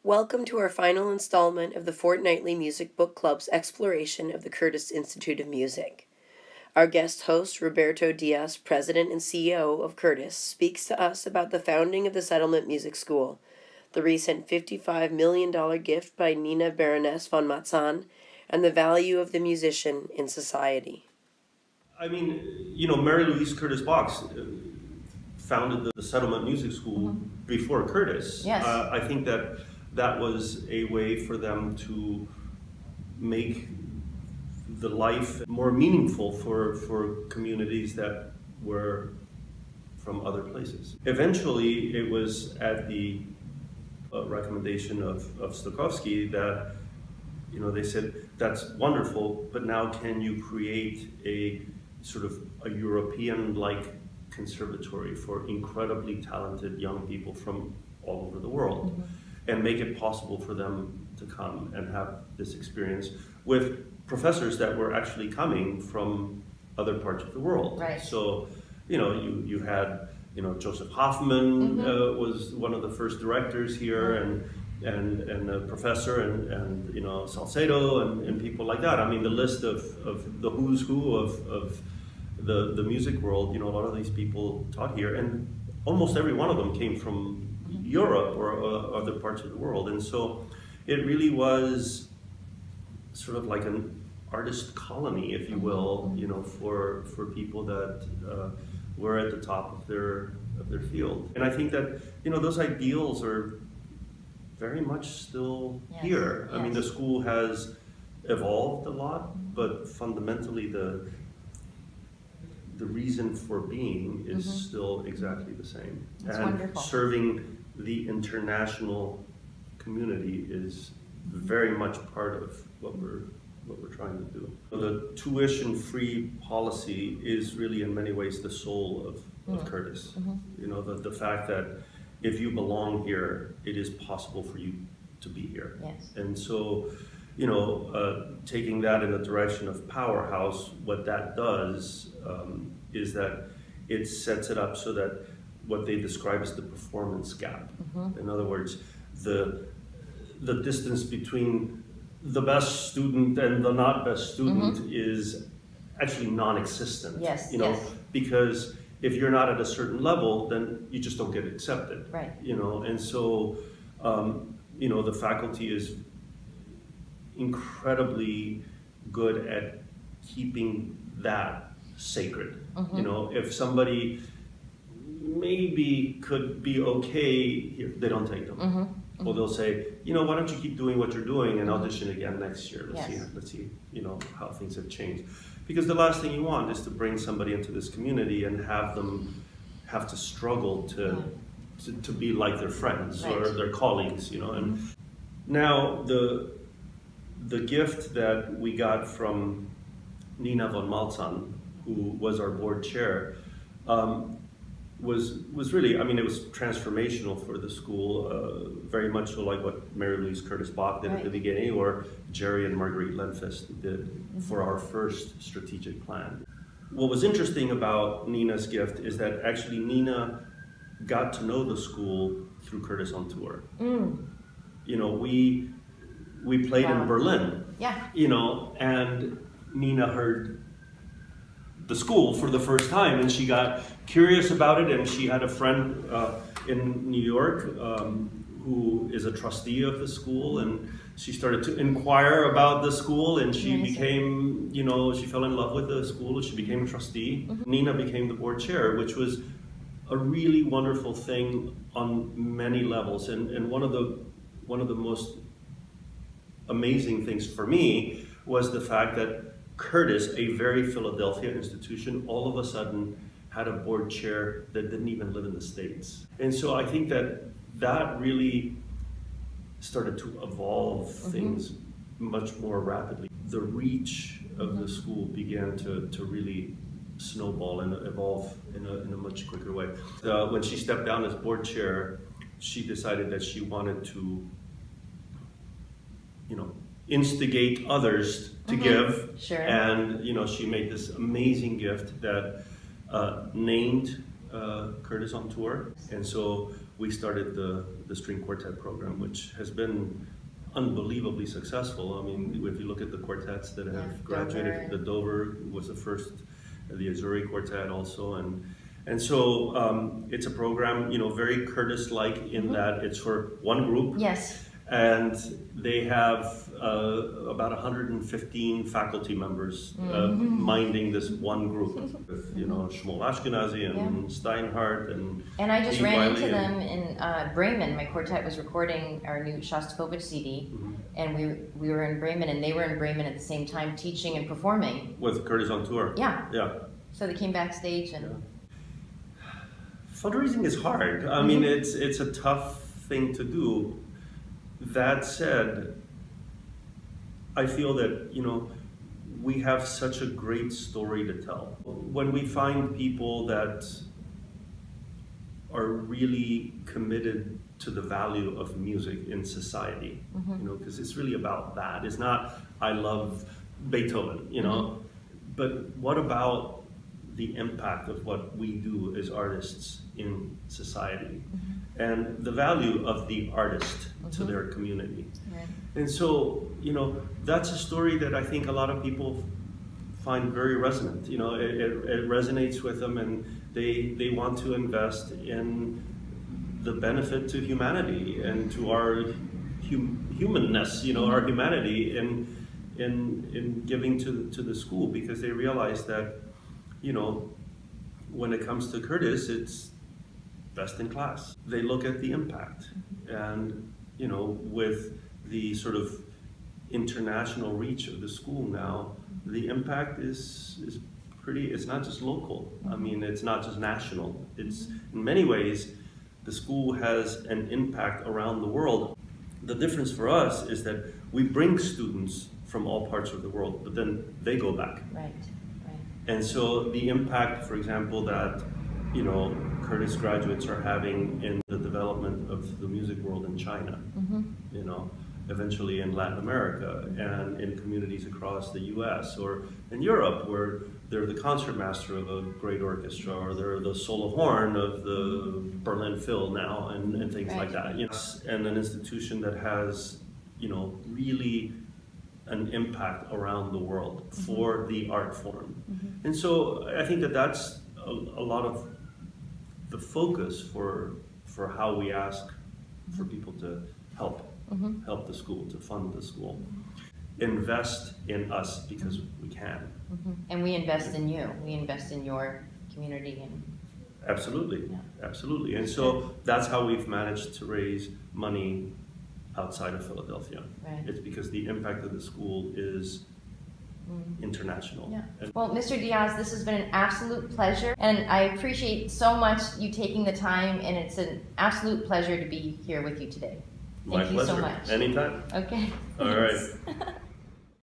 Welcome to our final installment of the Fortnightly Music Book Club's exploration of the Curtis Institute of Music. Our guest host, Roberto Diaz, President and CEO of Curtis, speaks to us about the founding of the Settlement Music School, the recent $55 million gift by Nina Baroness von Matzahn, and the value of the musician in society. I mean, Mary Louise Curtis Box founded the Settlement Music School before Curtis. Yes. I think that was a way for them to make the life more meaningful for communities that were from other places. Eventually, it was at the recommendation of Stokowski that, they said, that's wonderful, but now can you create a sort of a European-like conservatory for incredibly talented young people from all over the world, and make it possible for them to come and have this experience with professors that were actually coming from other parts of the world. Right. So, you had, Joseph Hoffman was one of the first directors here, and a professor, and Salcedo, and people like that. I mean, the list of the who's who of the music world, a lot of these people taught here, and almost every one of them came from Europe or other parts of the world. And so it really was sort of like an artist colony, if you will, for people that were at the top of their field. And I think that, those ideals are very much still here. I mean, the school has evolved a lot, but fundamentally the reason for being is still exactly the same. That's and wonderful. Serving the international community is very much part of what we're trying to do. The tuition-free policy is really in many ways the soul of Curtis. The fact that if you belong here, it is possible for you to be here. Yes. And so, taking that in the direction of Powerhouse, what that does is that it sets it up so that what they describe as the performance gap. In other words, the distance between the best student and the not best student is actually non-existent. Yes, Because if you're not at a certain level, then you just don't get accepted. Right. And so, the faculty is incredibly good at keeping that sacred. If somebody maybe could be okay here, they don't take them. Or they'll say, why don't you keep doing what you're doing and audition again next year? Let's see, how things have changed. Because the last thing you want is to bring somebody into this community and have them have to struggle to be like their friends or their colleagues, And now the gift that we got from Nina von Matzahn, who was our board chair, was really, it was transformational for the school, very much so like what Mary Louise Curtis Bach did at the beginning, or Jerry and Marguerite Lenfest did for our first strategic plan. What was interesting about Nina's gift is that actually Nina got to know the school through Curtis on Tour. We played in Berlin, and Nina heard the school for the first time, and she got curious about it, and she had a friend in New York who is a trustee of the school, and she started to inquire about the school, and she became, she fell in love with the school, she became a trustee. Nina became the board chair, which was a really wonderful thing on many levels, and one of the most amazing things for me was the fact that Curtis, a very Philadelphia institution, all of a sudden had a board chair that didn't even live in the States. And so I think that really started to evolve things much more rapidly. The reach of the school began to really snowball and evolve in a much quicker way. When she stepped down as board chair, she decided that she wanted to instigate others to give. Sure. And she made this amazing gift that named Curtis on Tour. And so we started the string quartet program, which has been unbelievably successful. I mean, if you look at the quartets that have graduated, the Dover was the first, the Azuri quartet also, and so it's a program, you know, very Curtis-like in that it's for one group. Yes. And they have about 115 faculty members minding this one group with, you know, Shmuel Ashkenazi and Steinhardt and I just ran Wiley into them in Bremen. My quartet was recording our new Shostakovich CD, and we were in Bremen, and they were in Bremen at the same time teaching and performing. with Curtis on tour. Yeah. Yeah. So they came backstage and... Fundraising is hard. I mean, it's a tough thing to do. That said, I feel that, you know, we have such a great story to tell. When we find people that are really committed to the value of music in society, you know, because it's really about that. It's not, I love Beethoven, you know, but what about the impact of what we do as artists in society and the value of the artist to their community. Right. And so, you know, that's a story that I think a lot of people find very resonant. You know, it resonates with them, and they want to invest in the benefit to humanity and to our humanness, you know, our humanity in giving to the school, because they realize that, you know, when it comes to Curtis, it's best in class. They look at the impact, and, you know, with the sort of international reach of the school now, the impact is pretty, it's not just local. I mean, it's not just national. It's, in many ways, the school has an impact around the world. The difference for us is that we bring students from all parts of the world, but then they go back. Right. And so the impact, for example, that, you know, Curtis graduates are having in the development of the music world in China, you know, eventually in Latin America, and in communities across the US or in Europe, where they're the concertmaster of a great orchestra, or they're the solo horn of the Berlin Phil now, and things like that. You know, and an institution that has, you know, really an impact around the world for the art form. And so I think that that's a lot of the focus for how we ask for people to help the school, to fund the school. Invest in us because we can. And we invest in you. We invest in your community. And absolutely, absolutely. And so that's how we've managed to raise money outside of Philadelphia. Right. It's because the impact of the school is international. Yeah. Well, Mr. Diaz, this has been an absolute pleasure, and I appreciate so much you taking the time, and it's an absolute pleasure to be here with you today. Thank you so much. Anytime. Okay. All right.